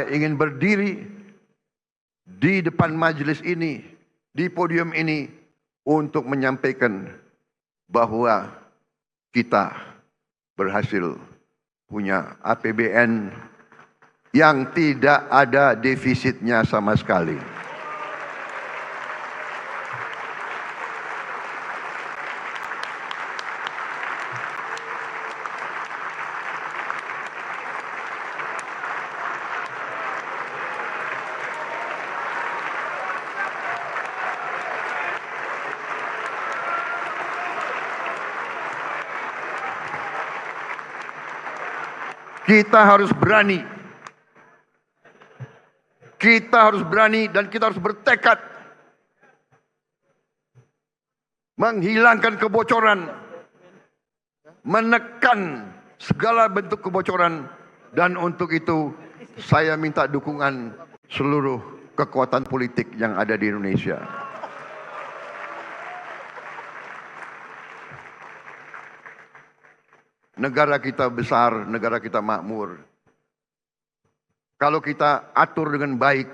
saya ingin berdiri di depan majelis ini, di podium ini, untuk menyampaikan bahwa kita berhasil punya APBN yang tidak ada defisitnya sama sekali. Kita harus berani. Kita harus berani dan kita harus bertekad menghilangkan kebocoran, menekan segala bentuk kebocoran, dan untuk itu saya minta dukungan seluruh kekuatan politik yang ada di Indonesia. Negara kita besar, negara kita makmur. Kalau kita atur dengan baik,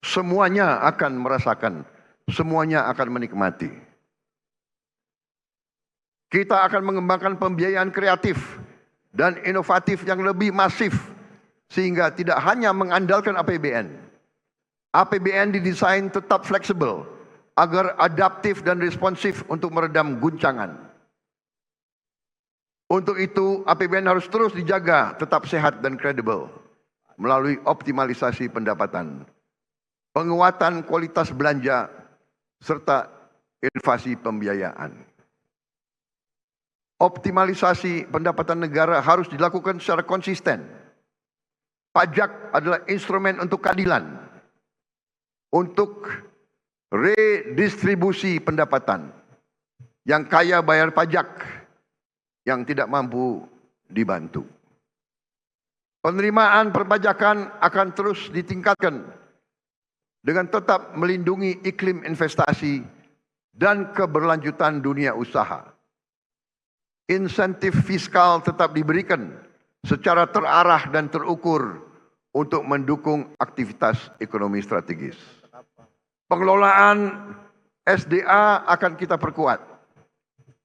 semuanya akan merasakan, semuanya akan menikmati. Kita akan mengembangkan pembiayaan kreatif dan inovatif yang lebih masif, sehingga tidak hanya mengandalkan APBN. APBN didesain tetap fleksibel, agar adaptif dan responsif untuk meredam guncangan. Untuk itu, APBN harus terus dijaga tetap sehat dan kredibel melalui optimalisasi pendapatan, penguatan kualitas belanja, serta inovasi pembiayaan. Optimalisasi pendapatan negara harus dilakukan secara konsisten. Pajak adalah instrumen untuk keadilan, untuk redistribusi pendapatan. Yang kaya bayar pajak, yang tidak mampu dibantu. Penerimaan perpajakan akan terus ditingkatkan dengan tetap melindungi iklim investasi dan keberlanjutan dunia usaha. Insentif fiskal tetap diberikan secara terarah dan terukur untuk mendukung aktivitas ekonomi strategis. Pengelolaan SDA akan kita perkuat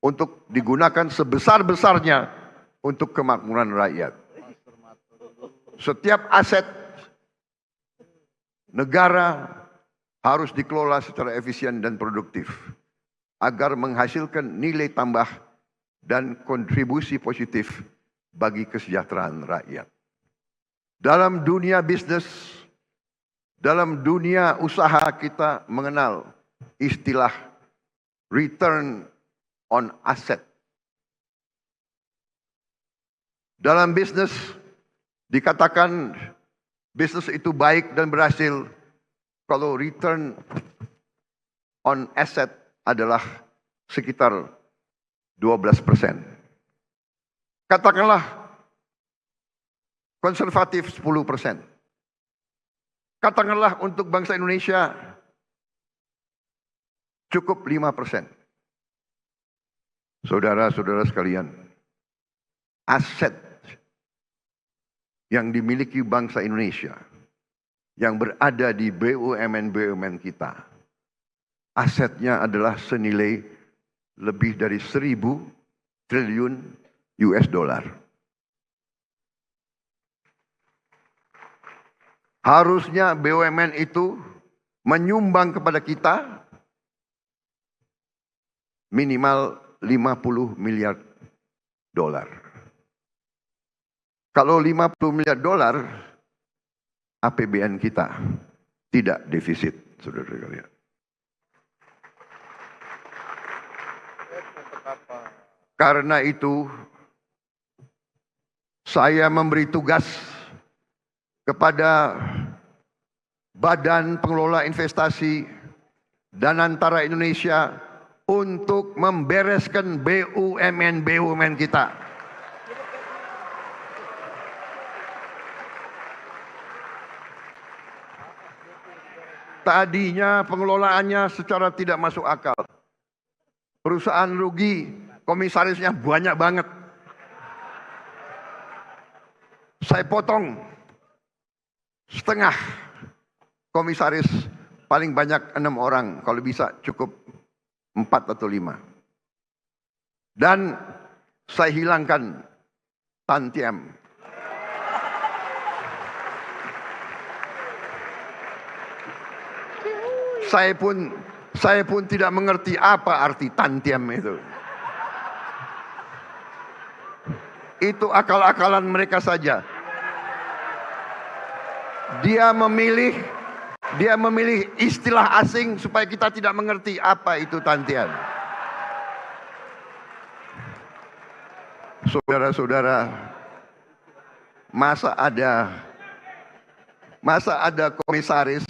untuk digunakan sebesar-besarnya untuk kemakmuran rakyat. Setiap aset negara harus dikelola secara efisien dan produktif agar menghasilkan nilai tambah dan kontribusi positif bagi kesejahteraan rakyat. Dalam dunia bisnis, dalam dunia usaha, kita mengenal istilah return on asset. Dalam bisnis dikatakan bisnis itu baik dan berhasil kalau return on asset adalah sekitar 12%. Katakanlah konservatif 10%. Katakanlah untuk bangsa Indonesia cukup 5%. Saudara-saudara sekalian, aset yang dimiliki bangsa Indonesia, yang berada di BUMN-BUMN kita, asetnya adalah senilai lebih dari 1.000 triliun US dollar. Harusnya BUMN itu menyumbang kepada kita minimal 50 miliar dolar. Kalau 50 miliar dolar, APBN kita tidak defisit, saudara sekalian. Karena itu, saya memberi tugas kepada Badan Pengelola Investasi dan Antara Indonesia untuk membereskan BUMN-BUMN kita. Tadinya pengelolaannya secara tidak masuk akal. Perusahaan rugi, komisarisnya banyak banget. setengah komisaris, paling banyak 6 orang, kalau bisa cukup 4 atau 5. Dan saya hilangkan tantiem. Saya pun tidak mengerti apa arti tantiem itu. Itu akal-akalan mereka saja. Dia memilih istilah asing supaya kita tidak mengerti apa itu tantiem. Saudara-saudara, masa ada komisaris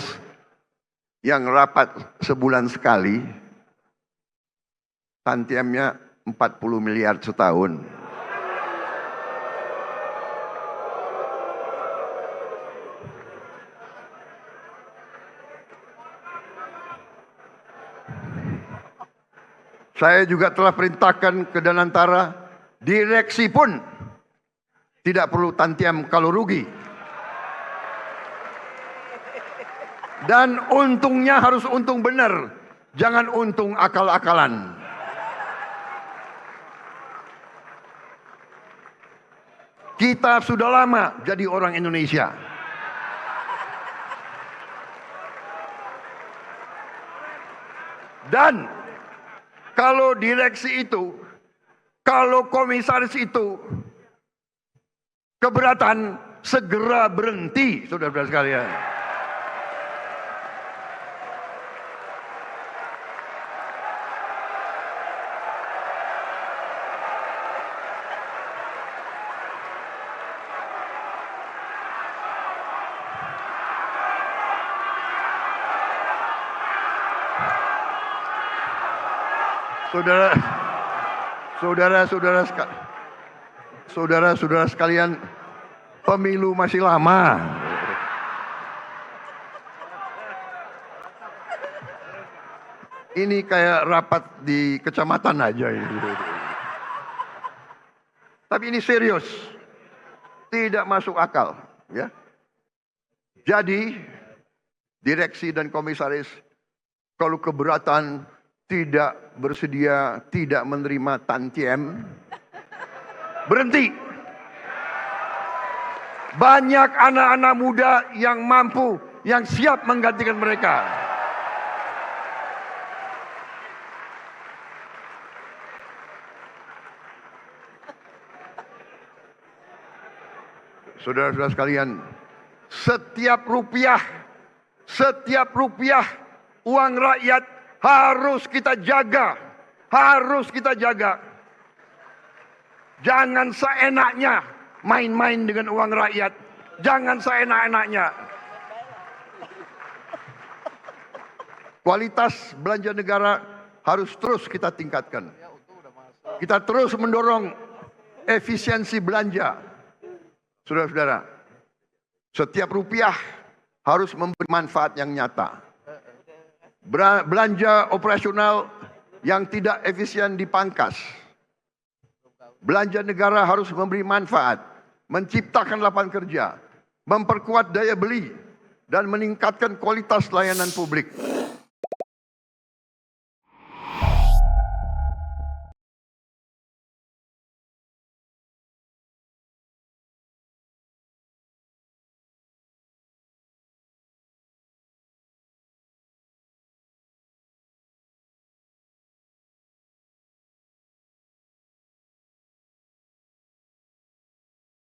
yang rapat sebulan sekali, tantiemnya 40 miliar setahun. Saya juga telah perintahkan ke Danantara, direksi pun tidak perlu tantiem kalau rugi. Dan untungnya harus untung benar, jangan untung akal-akalan. Kita sudah lama jadi orang Indonesia. Dan kalau direksi itu, kalau komisaris itu keberatan, segera berhenti, saudara-saudara sekalian. Saudara-saudara sekalian, pemilu masih lama. Ini kayak rapat di kecamatan aja ini. Tapi ini serius, tidak masuk akal, ya. Jadi direksi dan komisaris kalau keberatan, tidak bersedia, tidak menerima tantiem, berhenti. Banyak anak-anak muda yang mampu, yang siap menggantikan mereka. Saudara-saudara sekalian, setiap rupiah uang rakyat harus kita jaga, Jangan seenaknya main-main dengan uang rakyat, jangan seenak-enaknya. Kualitas belanja negara harus terus kita tingkatkan. Kita terus mendorong efisiensi belanja. Saudara-saudara, setiap rupiah harus memberi manfaat yang nyata. Belanja operasional yang tidak efisien dipangkas. Belanja negara harus memberi manfaat, menciptakan lapangan kerja, memperkuat daya beli, dan meningkatkan kualitas layanan publik.